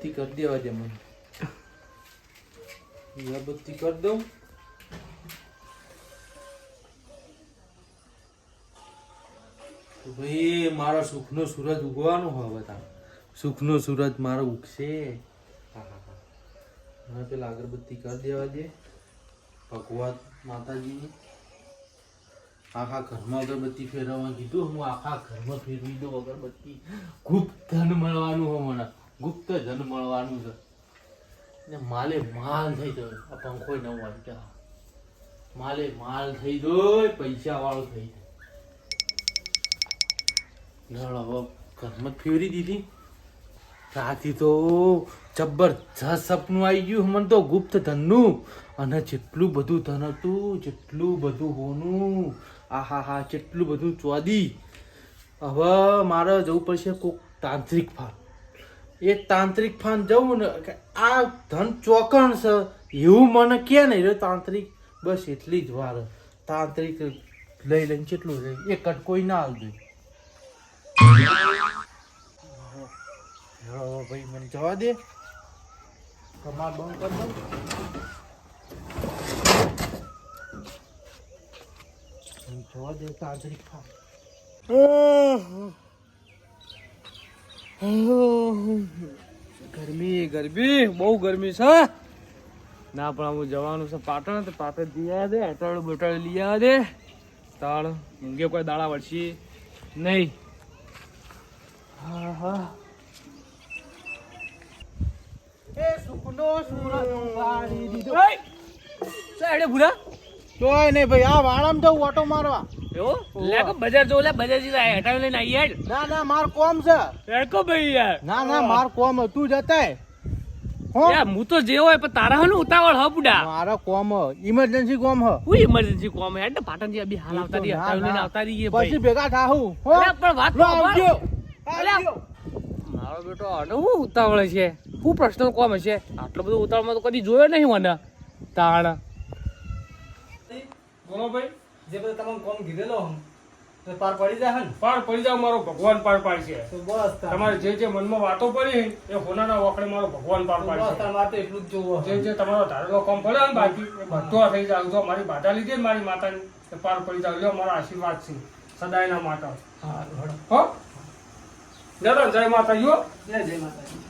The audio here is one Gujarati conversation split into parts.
અગરબત્તી કરી દેવા દે મને. અગરબત્તી કરી દઉં. તો ભાઈ મારો સુખનો સૂરજ ઉગવાનો હવે બતા. સુખનો સૂરજ મારો ઉગશે. મને પેલા અગરબત્તી કરી દેવા દે ભગવાન માતાજીની. આખા ઘરમાં અગરબત્તી ફેરવવા કીધું. હું આખા ઘરમાં ફેરવી દઉં અગરબત્તી. ગુપ્ત ધન મળવાનું હોય મને. ગુપ્ત ધન મળવાનું છે ને માલે માલ થઈ ગયો. આ પંખો ન હોય ક્યાં માલે માલ થઈ ગયો. પૈસા વાળો થઈ ગયો. હવે ઘરમાં ફેરવી દીધી. રાતી તો જબરજસ્ત સપનું આવી ગયું મને તો ગુપ્ત ધનનું. અને જેટલું બધું ધન હતું જેટલું બધું હોનું. આહા જેટલું બધું ચોદી. હવે મારે જવું પડશે કોઈક તાંત્રિક ફાન. એ તાંત્રિક ફાન જવું ને કે આ ધન ચોકણ છે એવું મને કે નહીં તાંત્રિક. બસ એટલી જ વાર તાંત્રિક લઈ લઈને કેટલું લઈ એક કોઈ ના આવતું. ભાઈ મને જવા દે. કમાર બંધ કર દઉં. જવા દે તાંત્રિક ફાન. ગરમી ગરમી બહુ ગરમી છે ના. પણ હું જવાનું છે પાટણ. તો પાટણ લઈ આવ્યા દે. અટાળું બટાળું લઈ આવ્યા દે. તાળ ઊંઘે કોઈ દાડા વળશી નહીં. હા હા એ સુખનો સૂરજ ઉગાડી દીધો. સાડે ભૂરા તોય નહીં ભાઈ આ વાળામાં જવું ઓટો મારવા. એવો લે કે બજાર જો લે બજાર જી હટાવી લઈને આવી યાર. ના ના માર કોમ છે. એડકો ભાઈ યાર. ના ના માર કોમ તું જતાય. યાર હું તો જે હોય પણ તારા હનું ઉતાવળ હ બુડા. મારો કોમ ઇમરજન્સી કોમ હ. હું ઇમરજન્સી કોમ હે એટલે પાટણ થી અભી હાલ આવતા રહી હટાવી લઈને આવતા રહીએ ભાઈ. પછી ભેગા થાહું. અરે પણ વાત તો આવજો. મારો બેટો આને હું ઉતાવળ છે. શું પ્રશ્ન કોમ હશે આટલો બધો ઉતાવળમાં તો કદી જોયો નહીં મને. તાણ બોલો ભાઈ. જે બધું તમામ કોમ કીધેલો તો પાર પડી જાય ને. પાર પડી જાવ મારો ભગવાન પાર પાડશે. તો બસ તમારે જે જે મનમાં વાતો પડી એ હોનાના વખડે મારો ભગવાન પાર પાડશે. તમારે તો એટલું જ જોવું. જે તમારો ધારેલો કામ પડે ને બાકી એ બધો થઈ જાય. જો મારી બાધા લીધી ને મારી માતાની એ પાર પડી જાવ. લ્યો મારો આશીર્વાદ છે સદાયના માટે. હા હો જય માતા યો. જય જય માતાજી.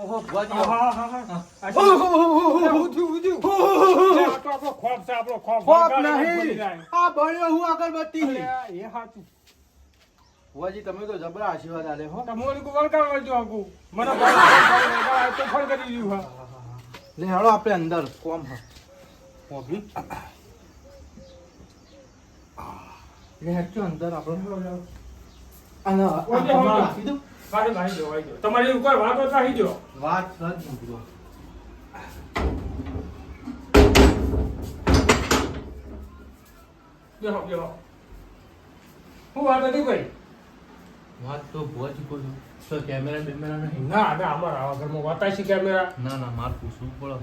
ઓહો ભગવાન. હા હા હા આપણો ખોફ છે આપણો ખોફ. ખોફ નહીં આ બળ્યો હું અગરબત્તી છે. એ હાચું. ભુવાજી તમે તો જબરા આશીર્વાદ આલે હો. તમારું કો વળકાર વળજો આગુ મને તો ફળ કરી દીધું. હા લે હાલો આપણે અંદર કોમ હ. કોબી લે હેચો અંદર આપણે અને આપી દો. ભાઈ તમારી ઉપર વાત રાખી દો. વાત સજ મૂકજો. બેહો બેહો. હું વાત હતી ભાઈ. વાત તો ભુવાજી કોઈ તો કેમેરા બેમેરા નહીં. ના ના અમારા આવા ઘરમાં વાતાય છે કેમેરા. ના ના માર પૂછવું પડે.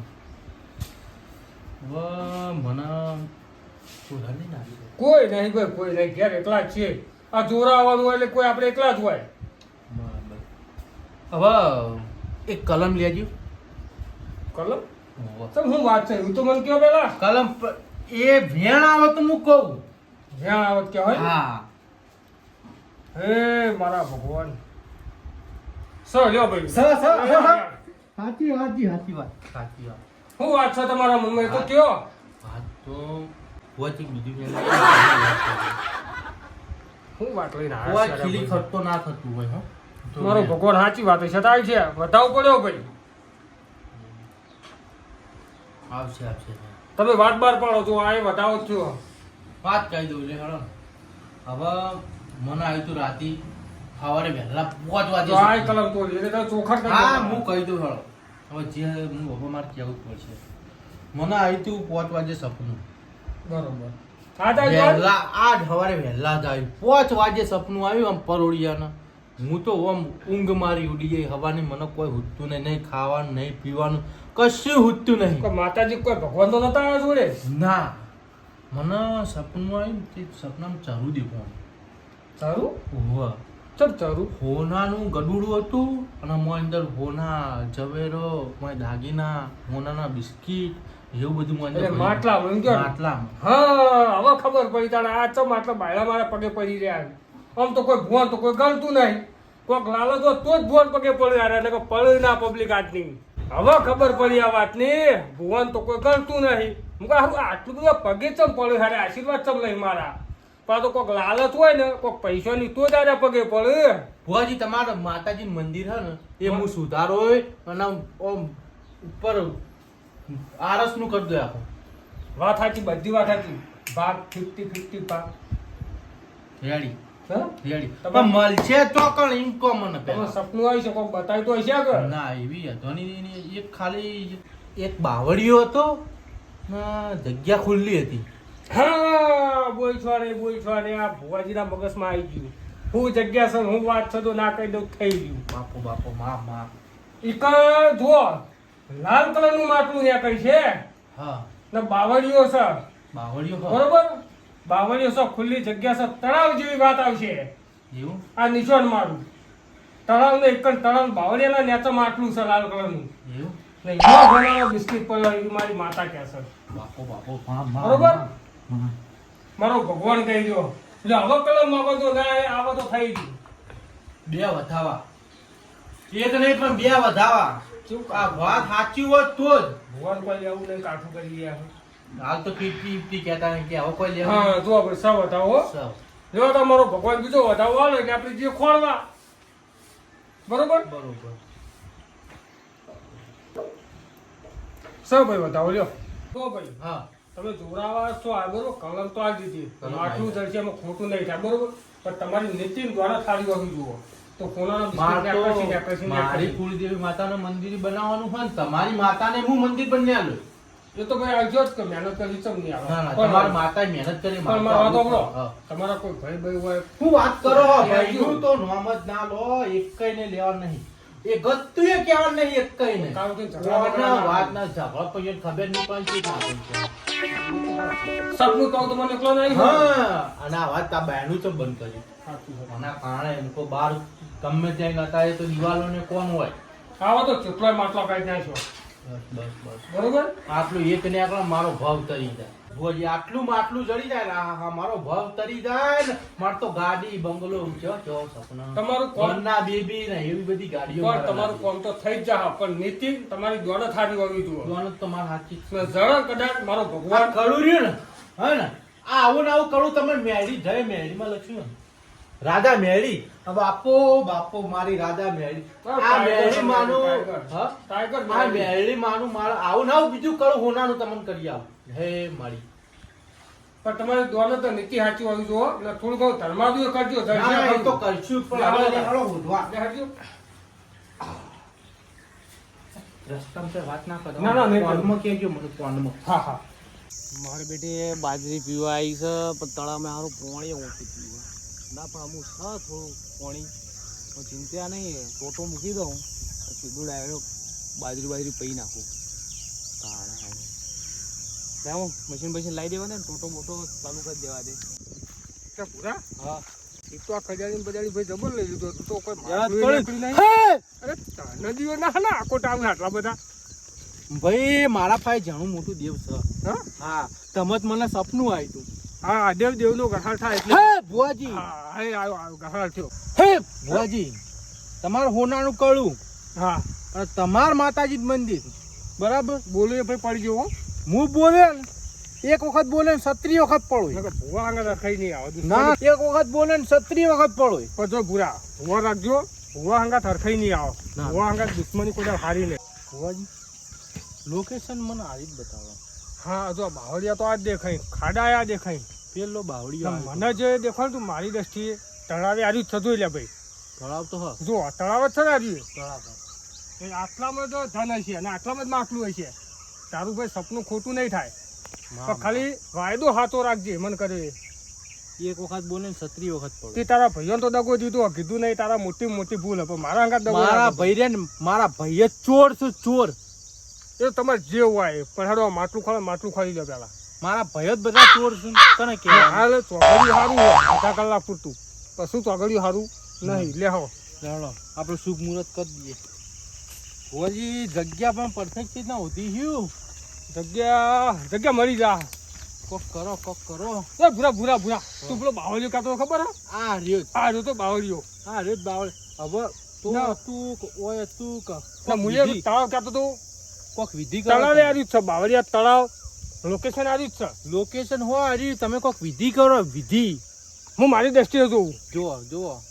મને ચોરા નહીં નાખી. કોઈ નહીં ભાઈ કોઈ નહીં. ઘેર એકલા જ છે. આ જોરા આવવાનું હોય એટલે કોઈ આપણે એકલા જ હોય. હવે એક કલમ લેજો. કલમ તો હું વાત છે હું તો મને કયો પેલા કલમ એ ભેણ આવે તો હું કહું. જ્યાં આવત કે હોય. હા હે મારા ભગવાન. સો લ્યો ભાઈ. સાચી વાત. હું વાત છે તમારા મનમાં એ તો કયો. વાત તો ભુવાજી બીજું હું વાત લઈને ભુવા આવ્યા ખીલી છે ખર્ચો ના થતું હોય હો. મારો ભગવાન સાચી વાત છે થાય છે વધાવ પડ્યો ભાઈ. આવશે આવશે. તમે વાત બાર પાડો છો આ વધાવો જ છો. વાત કહી દઉં લે હળો. હવે મને આવ્યું તું રાતી સવારે વહેલા 5 વાગે. તો આ કલમ તોડી એટલે તમે ચોખા કરી હા દો. હું કહી દઉં હળો. હવે જે હું હવે મારે કહેવું જ પડશે. મને આવ્યું તું 5 વાગે સપનું. બરોબર. આ થાય વાત? વહેલા આજ સવારે વહેલા જ આવ્યું. 5 વાગે સપનું આવ્યું આમ પરોડિયાના. હું તો આમ ઊંઘ મારી ઉડી ગઈ. હવાની મને કોઈ હુતું નહીં ખાવાનું નહીં પીવાનું કશું હુતું નહીં. કોઈ માતાજી કોઈ ભગવાન તો નતા આવ્યા જોડે. ના મને સપનું આવ્યું તે સપનામાં ચારું દેખાવાનું. સારું. ઓહ ચમ ચરું હોનાનું ગડુડું હતું અને મોય અંદર હોના ઝવેરો મોય દાગીના હોનાના બિસ્કીટ એવું બધું મોય અંદર એટલે ભર્યું. માટલા એમ કહો ને? માટલામાં. હા હવે ખબર પડી તાણે આ ચમ આટલા બાયલા મારા પગે પડી રહ્યા આમ તો કોઈ ભુવન તો કોઈ ગણતું નહીં કોઈક લાલચ હોત તો જ ભુવન પગે પડી રહ્યા એટલે પડી ના પબ્લિક આજની હવે ખબર પડી આ વાતની ભુવન તો કોઈ ગણતું નહીં હું કહું હારું આટલું બધું પગે ચમ પડ્યું હારે આશીર્વાદ ચમ નહીં મારા પણ તો કોઈક લાલચ હોય ને કોઈક પૈસાની તો જ આરે પગે પડે ભુવાજી તમારા માતાજી મંદિર છે ને એ હું સુધારો હોય અને આમ ઉપર આરસનું કરી દો આખું. વાત સાચી બધી વાત સાચી ભાગ 50-50 ભાગ રેડી હા રેડી તમે- પણ મળશે તો કણ એમ કહો મને તમે પહેલા. સપનું આવી છે કોઈક બતાવ્યું તો હશે આગળ ના એવી અધોની એક ખાલી એક બાવળીયો હતો ને જગ્યા ખુલ્લી હતી. હા બોલ છો ને આ ભુવાજીના મગજમાં આવી ગયું હું જગ્યા છે હું વાત છે તો ના કહી દઉં થઈ ગયું બાપો બાપો મા મા. ઈક જુઓ લાલ કલરનું માટલું ત્યાં કઈ છે હા ને બાવળીઓ છે બાવળીયો હો. બરોબર બાવળીઓ છે ખુલ્લી જગ્યા છે તળાવ જેવી વાત આવશે એવું આ નિશાન મારું તળાવ ને એક જ તળાવ બાવળીયાના નેચે માટલું છે લાલ કલરનું એવું ને એમાં ભરેલો બિસ્કિટ પર એવી મારી માતા કહે છે બાપો બાપો મા મા બરોબર? મા. મારો ભગવાન કહી દો એટલે હવે કલર માંગો તો ના આવો તો થઈ ગયું બે વધાવા એક નહીં પણ બે વધાવા શું આ વાત સાચી હોત તો જ. ભગવાન કોઈ લેવું નહીં કાઠું કરી ગયા હાલ તો 50-50 કહેતા નહીં કે હવે કોઈ લેવું હા જો આપણે સૌ બતાવો સૌ. જો તમારો ભગવાન બીજો વધાવો આવે એટલે આપણે જે ખોળવા બરોબર બરોબર સૌ ભાઈ બતાવો લ્યો તો ભાઈ હા તમે જોરાવા છો આ બરોબર કલર તો આ દીધી કલર આટલું આવી જશે એમાં ખોટું નહીં થાય બરોબર પણ તમારી નીતિ દ્વારા થાળી વાગી જુઓ તો કોનાનો માર બિસ્કિટ તો આકર્ષી મારી કુળદેવી માતાનું મંદિર બનાવવાનું હોય ને તમારી માતાને હું મંદિર બનાવ્યું. એ તો ભાઈ આવજો જ કે મહેનત કરી ચમ નહીં ના ના આવે તમારી માતાએ મહેનત કરી પણ મારા વાતો સાંભળો. હા. તમારા કોઈ ભાઈ ભાઈ હોય શું વાત કરો એ ભાઈનું તો નામ જ ના લો એકઈ ને લેવા નહીં એ ગત્તુ એ કહેવા નહીં એકઈ ને કામ તો ઝઘડા બગડા ના વાત ના ઝઘડો પછી ખબર નહીં પણ શું થાય છે. સપનું કહું તો મને એકલો નહીં હા અને આ વાત આ બહેનું તો બંધ કરી સાચું છે. આના કારણે એમકો બાર ગમે ત્યાં હતા એ તો દિવાલોને કોણ હોય આવો તો કેટલાય માટલા કાઢી નાખ્યો બસ બસ બસ બરોબર આટલું એક ને આટલો મારો ભાવ તરી જાય ભુવાજી આટલું માટલું જડી જાય ને આ મારો ભાવ તરી જાય ને મારે તો ગાડી બંગલો જો સપના તમારું કોણ કોણના બેબી ને એવી બધી ગાડીઓ પણ તમારું કોમ તો થઈ જ જા પણ નીતિ તમારી દોડત હારી વાગી જુઓ જોવાનું તો તમારે સાચી જ છે. જરા કદાચ મારો આ ભગવાન કળું રહ્યું ને હે ને આ આવું ને આવું કળું તમે મેળી જય મેળીમાં લખ્યું ને રાધા મેળી આ બાપો બાપો મારી રાધા મેળી આ મેળી માનું હા ટાઈગર આ મેળી માનું મારું આવું ને આવું બીજું કળું હોનાનું તમને કરી આવું હે મારી પણ તમારી દોડત તો નીતિ સાચી વાગી જુઓ એટલે થોડું ઘણું ધર્માદુ કરજો ના, ના, એ તો કરશું જ, પણ આપણે હાલો હોધવા. રસ્તામાં તો વાત ના કરો ના, ના, નહીં કરું. કોનમાં કહેજો મને કોનમાં. હા હા મારી બેટી બાજરી પીવા આવી છે પણ તળાવમાં સારું પોણી ઓછી પીવા ના પણ અમુક છે થોડું પોણી તો ચિંતા નહીં ટોટો મૂકી દઉં તો સીધું ડાયરેક્ટ બાજરી પી નાખું હું મશીન લાવી દેવા ને ટોટો મોટો ચાલુ કરી દેવા દે ક્યાં પૂરા હા એક તો આ ખજાની બજારી ભાઈ જબર લઈ લીધો તું તો કોઈ યાદ માટલું કરી. નીકળી નહીં. અરે નદીઓ ના ના આખો ટાઈમ આટલા બધા ભાઈ મારા પાસે ઘણું મોટું દેવ છે હા હા તમે જ મને સપનું આવ્યું હતું. હા દેવ નો ગહાળ થાય એટલે હે ભુવાજી હા હે આવ્યો ગહાળ થયો હે ભુવાજી તમારું હોનાનું કળું હા અને તમાર માતાજી મંદિર બરાબર બોલું ભાઈ પડી ગયો હો. હું બોલે ને એક વખત બોલે ને 36 વખત પડો નકર ભૂવા આગળ ખાઈ નહીં આવે ના એક વખત બોલે ને 36 વખત પડો પણ જો ભૂરા ભૂવા રાખજો ભૂવા હંગા હરખાઈ નહીં આવો ના. ભૂવા હંગા દુશ્મની કોઈ દાડો હારી નહીં ભુવાજી લોકેશન મને આવી જ બતાવો. હા જો બાવળિયા તો આ જ દેખાય ખાડા આ દેખાય પેલો બાવળીયો આવ્યો. મને જે દેખાય તું મારી દ્રષ્ટિએ તળાવે આજુ જ થતું એટલે ભાઈ તળાવ તો હા જો આ તળાવ જ છે ને આજુ તળાવ હા. એ આટલામાં તો ધન હશે અને આટલામાં જ માટલું હશે તારું ભાઈ સપનું ખોટું નહીં થાય પણ ખાલી વાયદો હાથો રાખજે મન કરે એક વખત બોલે ને 36 વખત પડો. તે તારા ભાઈઓને તો દગો દીધો કીધું નહીં તારા મોટી મોટી ભૂલ પણ મારા અંગા દગો મારા ના દીધો. ભાઈ રે ને મારા ભાઈ જ ચોર છે ચોર. એ તો તમારે જે હોય પણ હાડો માટલું ખાઈ લો પેલા મારા ભાઈ જ બધા ચોર છે. તને કે હાલ ચોગડિયું સારું હોય અડધા કલાક પૂરતું પછી ચોગડિયું સારું નહીં લે હો ચાલો આપણે શુભ મુહૂર્ત કરી દઈએ. ભુવાજી જગ્યા પણ પરફેક્ટ રીતના હોતી હ્યું. જગ્યા મળી જા. કોક કરો. એ ભૂરા તું પેલો બાવળિયો કાતો ખબર હે? આ રહ્યો આ જો તો બાવળિયો. બાવળ હવે તો ના. તું ઓય તું ના મુએ તળાવ કાતો તો કોક વિધિ તળાવે કરો. આવ્યું છે બાવળિયા તળાવ લોકેશન આવ્યું જ છે. લોકેશન હો આરી તમે કોક વિધિ કરો. વિધિ હું મારી દ્રષ્ટિએ જોઉં. જુઓ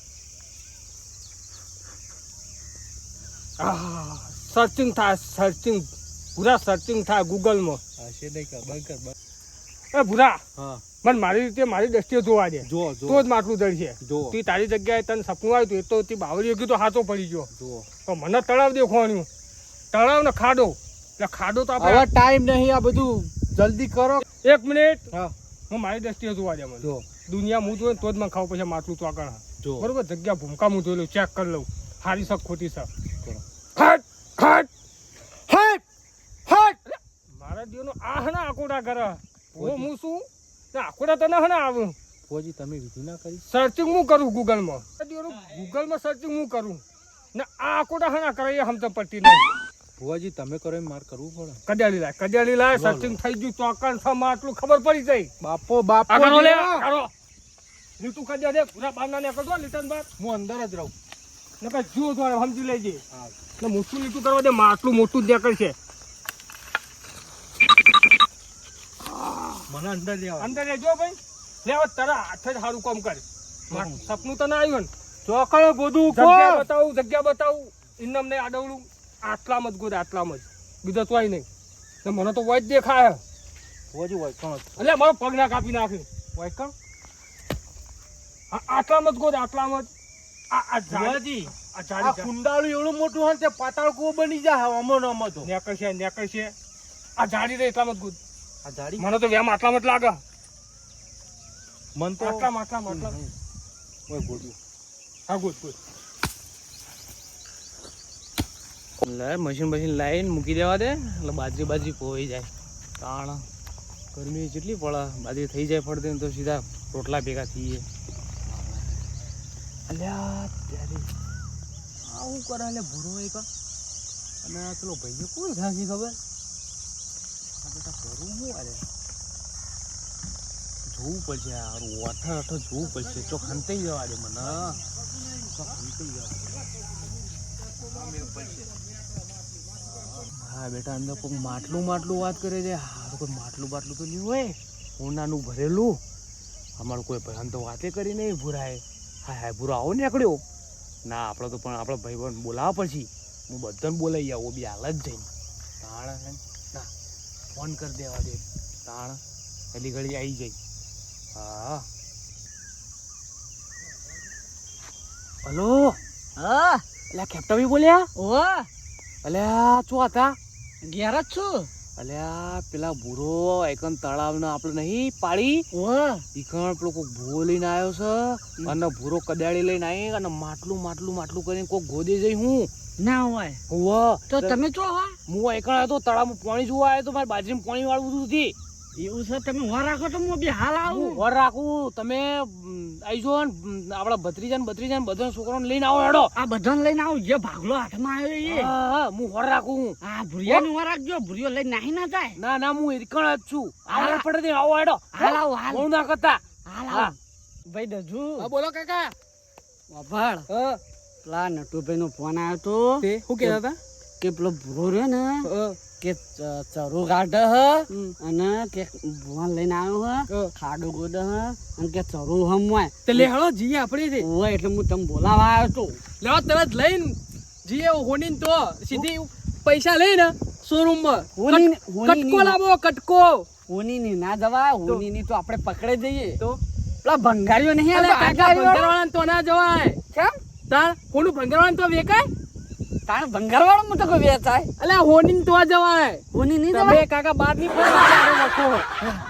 સર્ચિંગ પૂરા સર્ચિંગ થાય ગૂગલમાં. હશે નહીં કર બંધ. એ ભૂરા હા મને મારી રીતે મારી દ્રષ્ટિએ જોવા દે. જુઓ તો જ માટલું દળશે. જુઓ તું તારી જગ્યાએ તને સપનું આવ્યું તું એ તો તી બાવળીઓ કીધું હાથો પડી ગયો. જુઓ તો મને તળાવ દેખવાનું. તળાવ ને ખાડો એટલે ખાડો તો આપણે હવે ટાઈમ નહીં આ બધું જલ્દી કરો. 1 મિનિટ હા હું મારી દ્રષ્ટિએ જોવા દે મને. જો દુનિયા હું જોઉં તો જ મને ખાવ પછી માટલું તો આગળ. જો બરોબર જગ્યા ભૂમકા હું જોઈ લઉં ચેક કરી લઉં સારી શક ખોટી શક. કરો. હટ હટ મારા દીવનો આ હના આકોડા કરે હું શું ના આકોડા તને હના આવું. ભુવાજી તમે વિધિ ના કરી. સર્ચિંગ હું કરું ગૂગલમાં. ગૂગલમાં સર્ચિંગ હું કરું ને આ આકોડા હના કરે એ હમતો પડતી નહીં. ભુવાજી તમે કરો એમ માર કરવું પડે. કડિયાળી લાય સર્ચિંગ થઈ ગયું ચોકન છ આટલું ખબર પડી જાય. બાપો આગળ લે જેવા. આગળ લીટું કડિયા દે પૂરા બારના ને કરજો લીટન બાર હું અંદર જ રહું. ને કઈ જુઓ તો સમજી લેજે. હા ને મોટું લીટું કરવા દે માટલું મોટું જ દેખાય છે. મને અંદર લેવા. અંદર લેજો ભાઈ લે હવે તારા હાથે જ સારું કામ કર. સપનું તો ના આવ્યું ને ચોકડે બધું જગ્યા બતાવું ઇન્નમ ને આડવડું આટલામાં જ ગોદ આટલામાં જ બીજો તોય નહીં ને મને તો વોચ દેખાય. ભુવાજી વાયકણ એટલે મારો પગ ના કાપી નાખ્યું. વાયકણ આટલામાં જ ગોદ આટલામાં જ આ ભુવાજી આ આ જાડી કુંડાળું એવડું મોટું હોય ને તે પાતાળ કૂવો બની જાય અમો તો. નેકળ છે આ જાડી રે એટલામાં જ ગોદ. આ જાડી મને તો વ્યામ આટલામાં જ લાગે. મન તો આટલામાં ઓય ગોડ્યું. હા ગોદ લે મશીન લાવીને મૂકી દેવા દે એટલે બાજરી પોઈ જાય. તાણ ગરમી જેટલી પડે બાજરી થઈ જાય ફળતી તો સીધા રોટલા ભેગા થઈએ. અલ્યા ત્યારે આવું કરે એટલે ભૂરો એક અને પેલો ભાઈ કોણ થાકી ખબર આ બેટા કરું હું અરે જોવું પડશે યાર અઠો જોવું પડશે ચોક હંતાઈ જવા દે મને ચોક હંતાઈ જવા દે. હા બેટા અંદર કોઈ માટલું વાત કરે છે. હારું કોઈ માટલું તો નહીં હોય ઓનાનું ભરેલું. અમારું કોઈ ભાઈ તો વાતે કરી નહીં ભૂરાએ. હા ભૂરો આવો નીકળ્યો ના આપણે તો પણ આપણા ભાઈ બોલાવા પછી હું બધાને બોલાવી આવું બી હાલ જ જઈને તાણ ના ફોન કરી દેવા દે તાણ પહેલી ઘડી આવી જાય. હા હલો હા એટલે કેપ્ટન બોલ્યા ઓ અલ્યા શું હતા ઘેર જ છું. અલ્યા પેલા ભૂરો એકન તળાવ ને આપડે નહીં પાડી ઓ ઈકણ પેલો કોક ભૂવો લઈને આવ્યો છે અને ભૂરો કદાળી લઈને આવી અને માટલું કરીને કોક ગોદે જઈ હું ના હોય હોવ તો તમે ચો હો હું એકણ આવ્યો તો તળાવમાં પાણી જોવા આવ્યો તો મારી બાજરીમાં પાણી વાળવું હતું. એવું છે તમે હો રાખો તો હું બી હાલ આવું. વર રાખું તમે આવી જો ને આપડા ભત્રીજા ને બધા છોકરાને લઈને આવો હેડો. આ બધાને લઈને આવું જે ભાગલો હાથમાં આવ્યો એ. હા હું વર રાખું. આ ભુરિયાને હો રાખજો ભુરિયો લઈને નાહી ના જાય. ના હું એકણ જ છું. આવડે પડે દે આવો હેડો. હાલ આવો હાલ હું ના કરતા. હાલ ભાઈ દજુ બોલો કાકા. વાભાળ પેલા નટુભાઈ નો ફોન આવ્યો તો શું કહેતા હતા કે પેલો ભૂરો રહ્યો ને કે ચરો કાઢે હ અને કે ભુવન લઈને આવ્યો હ ખાડો ગોદે હ અને કે ચરો હમવાય તે લે હેડો જીએ આપણે ઓય એટલે હું તમને બોલાવા આવ્યો તો. લેવા તરત લઈને જીએ હોની તો સીધી પૈસા લઈને શોરૂમ માં કટકો લાવો કટકો. હોની ની ના જવાય હોની ની તો આપણે પકડે જઈએ તો પેલા ભંગારીઓ નહીં આલે ભંગારવાળા તો ના જવાય. કેમ તાર કોનું ભંગારવાળા તો વેકાય તાણ ભંગારવાળો મો તો કોઈ વેચાય અલ્યા હોની તો જવાય. હોની ની તમે જવાય કાકા બાદ ની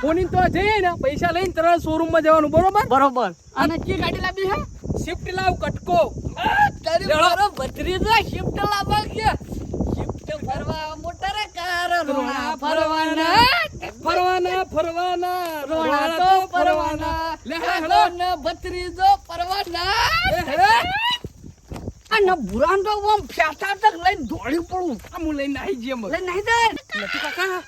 હોની તો જઈએ ને પૈસા લઈને તરત શોરૂમ માં જવાનું બરોબર. બરોબર. અને કે ગાડી લાવી હે શિફ્ટ લાવ કટકો. તારી મારો ભત્રીજો શિફ્ટ લાવવા કે શિફ્ટ ફરવા મોટર કાર રોણા ફરવાના રોણા તો ફરવાના લે હેલો ભત્રીજો ફરવાના અને ભૂરાન તો આમ ફેટા તક લઈને દોડી પડું આમ હું લઈને આવી જેમ લઈને નહીં દે નથી કાકા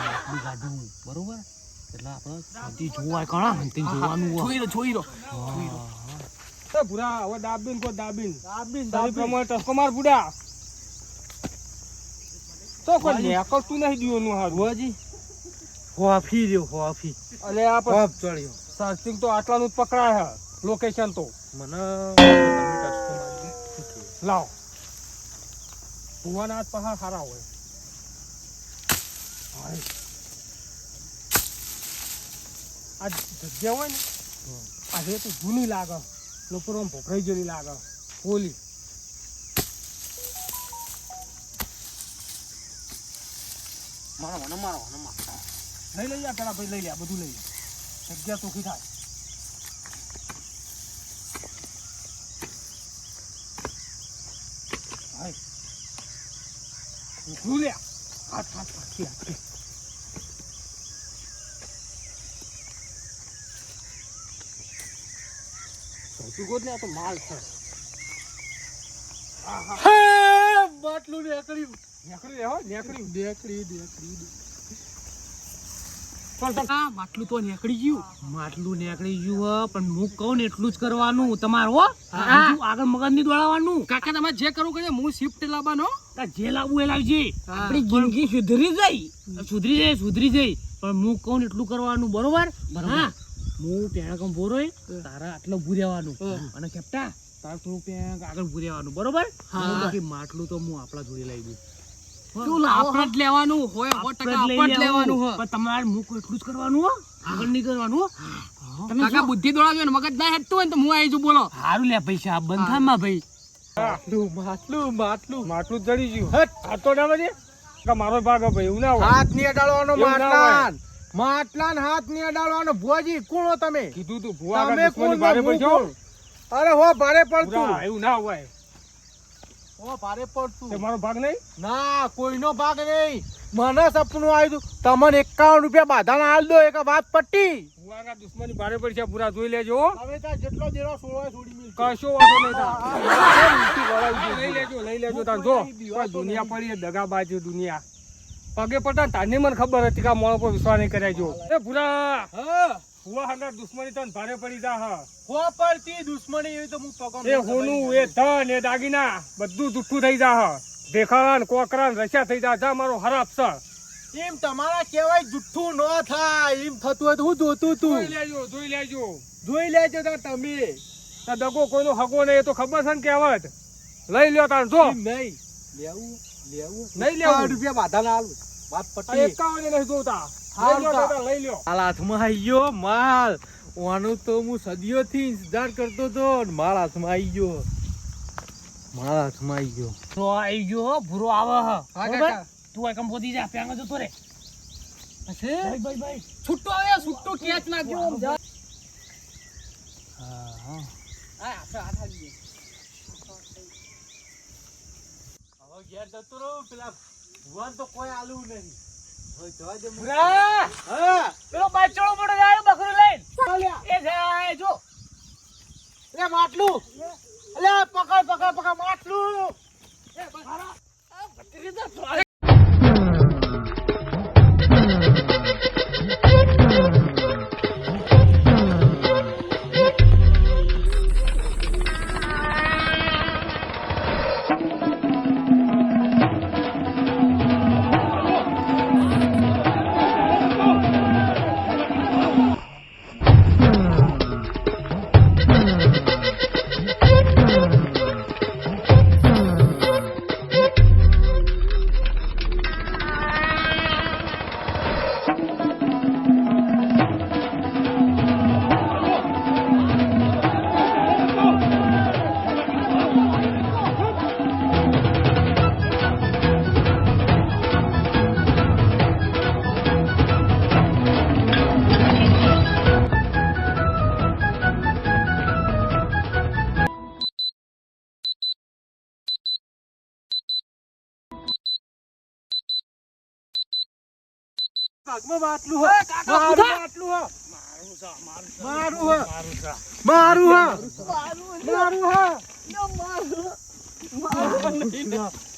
બરોબર એટલે આપણે બધી જોવાય કણા હંતી જોવાનું જોઈ રો એ ભૂરા હવે દાબીન તારી પ્રમાણે ટસકો માર બુડા તો કોઈ નેકળતું નહીં દીવાનું હારું બુઆજી હોફી રહ્યો હોફી અને આ હોફ ચડ્યો સર્ચિંગ તો આટલાનું જ પકડાય હે લોકેશન તો મને તમે ટચકો મારી લાવ ભુવાના હાથ પહાડ સારા હોય આ જગ્યા હોય ને આજે તો જૂની લાગે લોકો આમ ભોખરાઈ જેવી લાગે હોલી મારો લઈ લઈએ પેલા ભાઈ લઈ લે બધું લઈ લે જગ્યા ચોખ્ખી થાય હાય ઉઘરું લે હાથ હાથી સૌથી ગોદ ને આ તો માલ છે બાટલું નીકળ્યું નેકડી રે હો નેકડી હા માટલું તો નીકળી ગયું માટલું નીકળી ગયું હે, પણ હું કહું ને એટલું જ કરવાનું તમારે હો બીજું આગળ મગજ નહીં દોડાવવાનું કાકા તમારે જે કરવું કરે હું શિફ્ટ લાવવાનો જે લાવવું એ લાવજે આપણી જિંદગી સુધરી જાય સુધરી જાય પણ હું કહું ને એટલું કરવાનું બરોબર હા હું પેણા કમ બોરો તારા આટલો ભૂરેવાનું અને કેપ્ટા તાર થોડું પેંક આગળ ભૂરેવાનું બરોબર બાકી માટલું તો હું આપણા જોડે લઈ દઉં આપણે જ લેવાનું હોય 100% આપણે જ લેવાનું હોય પણ તમારે મુક એટલું જ કરવાનું હો આગળ નહીં કરવાનું હો કાકા બુદ્ધિ દોડાવ્યો ને મગજ ના હેઠતું હોય ને તો હું આવી જુ બોલો સારું લે પૈસા બંધામાં ભાઈ માટલું જડી ગયું આ તો ના બજે કે મારો ભાગ હે ભાઈ એવું ના હોય હાથ ની અડાડવાનો એવું ના હોય. માટલાન હાથ ની અડાડવાનો ભુવાજી કોણો તમે કીધું તું ભુવા તમે આગળ દુશ્મની ભારે કોણ પડશો અરે હો ભારે પડતું ભુરા, એવું ના હોય હો ભારે પડતું તે મારો ભાગ નહીં ના કોઈનો ભાગ નહીં મને સપનું આવ્યું તમને 51 રૂપિયા બાધાના હાલ દો એક વાત પટ્ટી ભુવા આગળ દુશ્મની ભારે પડશે પૂરા જોઈ લેજો હો. હવે ત્યાં જેટલો દેરો સોળો છોડી મિલ કશો વાંધો નહીં થાય. લઈ લેજો તાન જો કોઈ દુનિયા પડી છે, દગાબાજી દુનિયા પગે પડતા તાની મને ખબર હતી કે આ મોણો પર વિશ્વાસ નહીં કરાય જો એ ભૂરા હા ભુવા આગળ દુશ્મની તને ભારે પડી જા હા હો પડતી દુશ્મની એવી તો હું પગમ એ હોનું એ ધન એ દાગીના બધું જુઠ્ઠું થઈ જા હા દેખાડા ને કોકરા ને રસ્યા થઈ જા જા મારો હરાપ છે એમ તમારા કહેવાય જુઠ્ઠું ન થાય એમ થતું હોય તો હું જોતું તું જોઈ લેજો જોઈ લેજો તો તમે આ દગો કોઈનો હગો નહીં એ તો ખબર છે ને કહેવત લઈ લ્યો તાન જો એમ નહીં લેવું નહીં લેવું. 51 રૂપિયા બાધાના હાલ વાત આ પટ્ટી 51 નહીં જોતા હાલ લઈ લ્યો તા. તાન, લઈ લ્યો હાલ હાથમાં આવી ગયો માલ ઓનું તો હું સદીઓથી ઇંતજાર કરતો હતો ને માલ હાથમાં આવી ગયો ભૂરો આવી ગયો હો, ભૂરો આવે હે બરોબર કાકા. તું એકમ પોતી જા પેંગ જતો રે ભાઈ છૂટો આવે છૂટો કેચ નાખ્યો આમ જા હા આપણે હાથ આવી હવે ઘેર જતો રહું પેલા ભુવન તો કોઈ આલું નહીં હવે જવા દે મને. ભૂરા હા પેલો બાચડો પડો જાય બકરું લઈને એ જાય જો લે માટલું અલે પકડ માટલું ભાગમાં માટલું ઓય, કાકા, મારું ઉઠો. માટલું હો. મારું છે મારું છે મારું હો. મારું છે મારું હો. મારું મારું હો. મારું મારું નહીં.